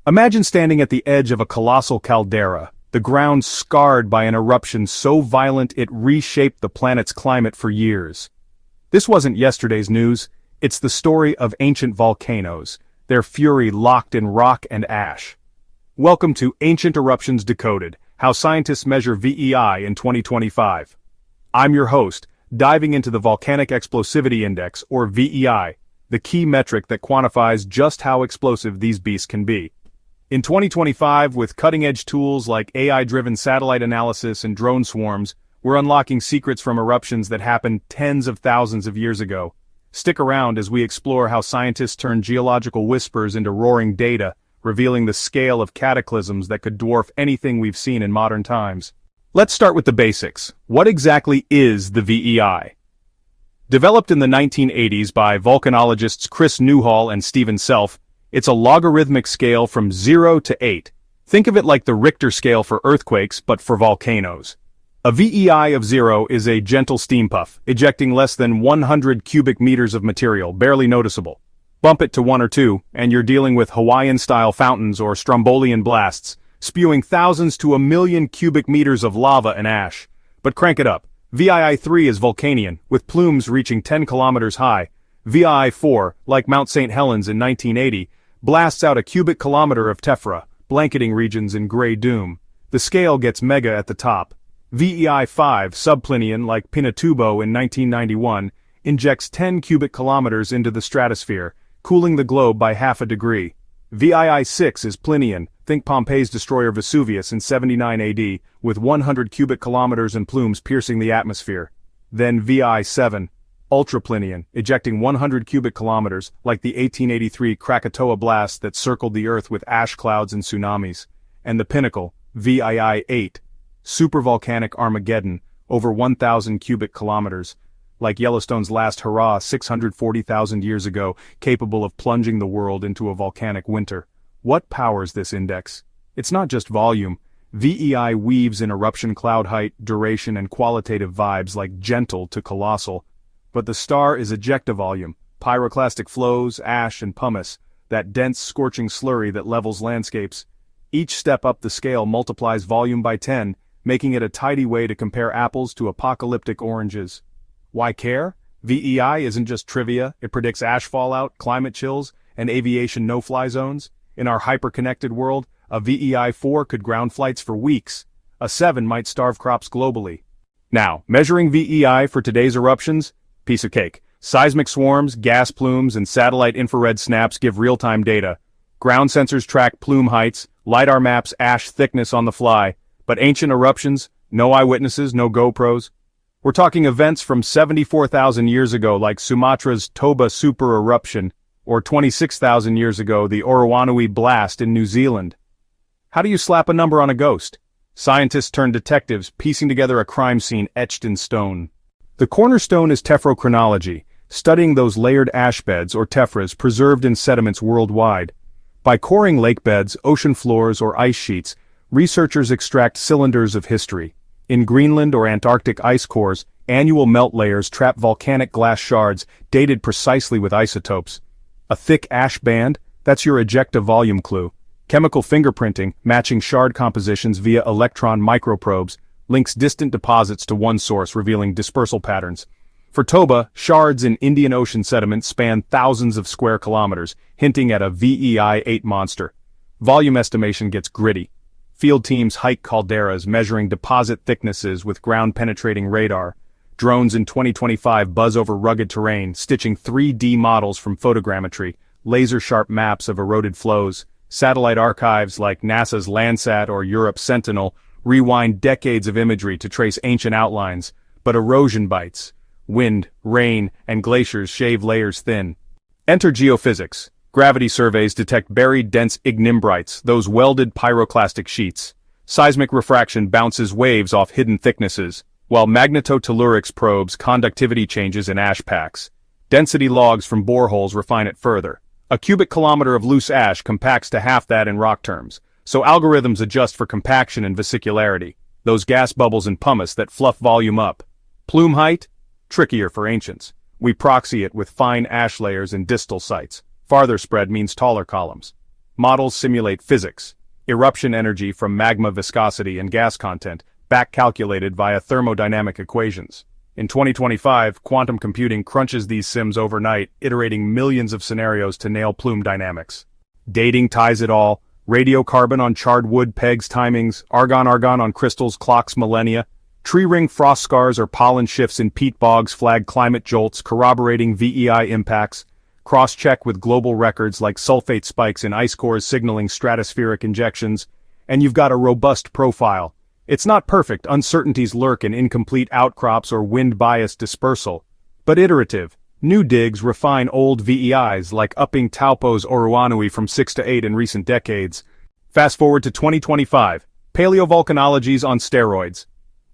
Imagine standing at the edge of a colossal caldera, the ground scarred by an eruption so violent it reshaped the planet's climate for years. This wasn't yesterday's news, it's the story of ancient volcanoes, their fury locked in rock and ash. Welcome to Ancient Eruptions Decoded, How Scientists Measure VEI in 2025. I'm your host, diving into the Volcanic Explosivity Index, or VEI, the key metric that quantifies just how explosive these beasts can be. In 2025, with cutting-edge tools like AI-driven satellite analysis and drone swarms, we're unlocking secrets from eruptions that happened tens of thousands of years ago. Stick around as we explore how scientists turn geological whispers into roaring data, revealing the scale of cataclysms that could dwarf anything we've seen in modern times. Let's start with the basics. What exactly is the VEI? Developed in the 1980s by volcanologists Chris Newhall and Stephen Self, it's a logarithmic scale from 0 to 8. Think of it like the Richter scale for earthquakes, but for volcanoes. A VEI of 0 is a gentle steam puff, ejecting less than 100 cubic meters of material, barely noticeable. Bump it to 1 or 2, and you're dealing with Hawaiian-style fountains or Strombolian blasts, spewing thousands to a million cubic meters of lava and ash. But crank it up. VEI 3 is Vulcanian, with plumes reaching 10 kilometers high. VEI 4, like Mount St. Helens in 1980, blasts out a cubic kilometer of tephra, blanketing regions in gray doom. The scale gets mega at the top. VEI 5, subplinian like Pinatubo in 1991, injects 10 cubic kilometers into the stratosphere, cooling the globe by half a degree. VEI 6 is Plinian, think Pompeii's destroyer Vesuvius in 79 AD, with 100 cubic kilometers and plumes piercing the atmosphere. Then VEI 7, ultraplinian, ejecting 100 cubic kilometers, like the 1883 Krakatoa blast that circled the Earth with ash clouds and tsunamis. And the pinnacle, VEI 8, supervolcanic Armageddon, over 1,000 cubic kilometers, like Yellowstone's last hurrah 640,000 years ago, capable of plunging the world into a volcanic winter. What powers this index? It's not just volume. VEI weaves in eruption cloud height, duration, and qualitative vibes like gentle to colossal. But the star is ejecta-volume, pyroclastic flows, ash, and pumice, that dense scorching slurry that levels landscapes. Each step up the scale multiplies volume by 10, making it a tidy way to compare apples to apocalyptic oranges. Why care? VEI isn't just trivia, it predicts ash fallout, climate chills, and aviation no-fly zones. In our hyper-connected world, a VEI 4 could ground flights for weeks. A 7 might starve crops globally. Now, measuring VEI for today's eruptions? Piece of cake. Seismic swarms, gas plumes, and satellite infrared snaps give real-time data. Ground sensors track plume heights, LiDAR maps ash thickness on the fly. But ancient eruptions? No eyewitnesses, no GoPros. We're talking events from 74,000 years ago like Sumatra's Toba super eruption, or 26,000 years ago the Orowanui blast in New Zealand. How do you slap a number on a ghost? Scientists turn detectives, piecing together a crime scene etched in stone. The cornerstone is tephrochronology, studying those layered ash beds or tephras preserved in sediments worldwide. By coring lake beds, ocean floors, or ice sheets, researchers extract cylinders of history. In Greenland or Antarctic ice cores, annual melt layers trap volcanic glass shards dated precisely with isotopes. A thick ash band? That's your ejecta volume clue. Chemical fingerprinting, matching shard compositions via electron microprobes, links distant deposits to one source, revealing dispersal patterns. For Toba, shards in Indian Ocean sediment span thousands of square kilometers, hinting at a VEI 8 monster. Volume estimation gets gritty. Field teams hike calderas, measuring deposit thicknesses with ground-penetrating radar. Drones in 2025 buzz over rugged terrain, stitching 3D models from photogrammetry, laser-sharp maps of eroded flows. Satellite archives like NASA's Landsat or Europe's Sentinel rewind decades of imagery to trace ancient outlines, but erosion bites. Wind, rain, and glaciers shave layers thin. Enter geophysics. Gravity surveys detect buried dense ignimbrites, those welded pyroclastic sheets. Seismic refraction bounces waves off hidden thicknesses, while magnetotellurics probes conductivity changes in ash packs. Density logs from boreholes refine it further. A cubic kilometer of loose ash compacts to half that in rock terms, so algorithms adjust for compaction and vesicularity, those gas bubbles and pumice that fluff volume up. Plume height? Trickier for ancients. We proxy it with fine ash layers in distal sites. Farther spread means taller columns. models simulate physics, eruption energy from magma viscosity and gas content, back-calculated via thermodynamic equations. In 2025, quantum computing crunches these sims overnight, iterating millions of scenarios to nail plume dynamics. Dating ties it all: radiocarbon on charred wood pegs timings, argon-argon on crystals clocks millennia, tree ring frost scars or pollen shifts in peat bogs flag climate jolts corroborating VEI impacts, cross-check with global records like sulfate spikes in ice cores signaling stratospheric injections, and you've got a robust profile. It's not perfect, uncertainties lurk in incomplete outcrops or wind-biased dispersal, but iterative. New digs refine old VEIs like upping Taupo's Oruanui from 6 to 8 in recent decades. Fast forward to 2025, Paleovolcanology's on steroids.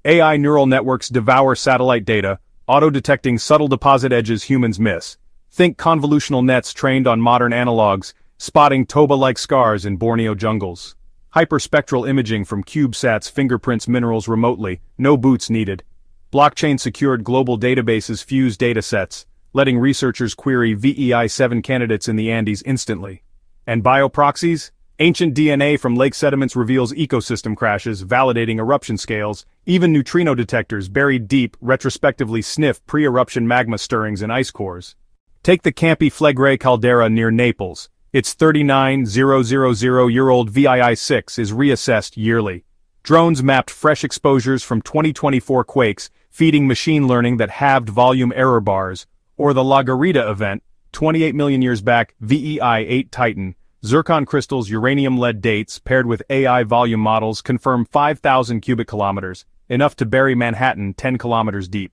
AI neural networks devour satellite data, auto-detecting subtle deposit edges humans miss. Think convolutional nets trained on modern analogs, spotting Toba-like scars in Borneo jungles. Hyperspectral imaging from CubeSats fingerprints minerals remotely, no boots needed. Blockchain-secured global databases fuse datasets, letting researchers query VEI-7 candidates in the Andes instantly. And bioproxies? Ancient DNA from lake sediments reveals ecosystem crashes, validating eruption scales. Even neutrino detectors buried deep retrospectively sniff pre-eruption magma stirrings in ice cores. Take the Campi Flegrei caldera near Naples. Its 39,000-year-old VEI-6 is reassessed yearly. Drones mapped fresh exposures from 2024 quakes, feeding machine learning that halved volume error bars. Or the La Garita event, 28 million years back, VEI-8 Titan. Zircon crystals, uranium-lead dates, paired with AI volume models confirm 5,000 cubic kilometers, enough to bury Manhattan 10 kilometers deep.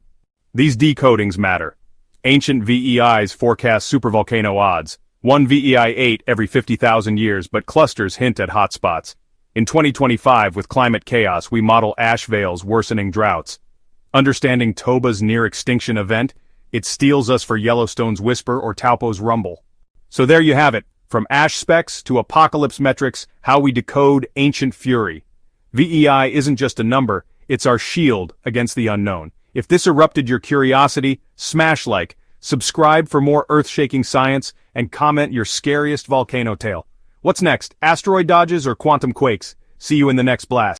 These decodings matter. Ancient VEIs forecast supervolcano odds. One VEI-8 every 50,000 years, but clusters hint at hotspots. In 2025, with climate chaos, we model ash veils worsening droughts. Understanding Toba's near-extinction event, it steals us for Yellowstone's whisper or Taupo's rumble. So there you have it, from ash specks to apocalypse metrics, how we decode ancient fury. VEI isn't just a number, it's our shield against the unknown. If this erupted your curiosity, smash like, subscribe for more earth-shaking science, and comment your scariest volcano tale. What's next, asteroid dodges or quantum quakes? See you in the next blast.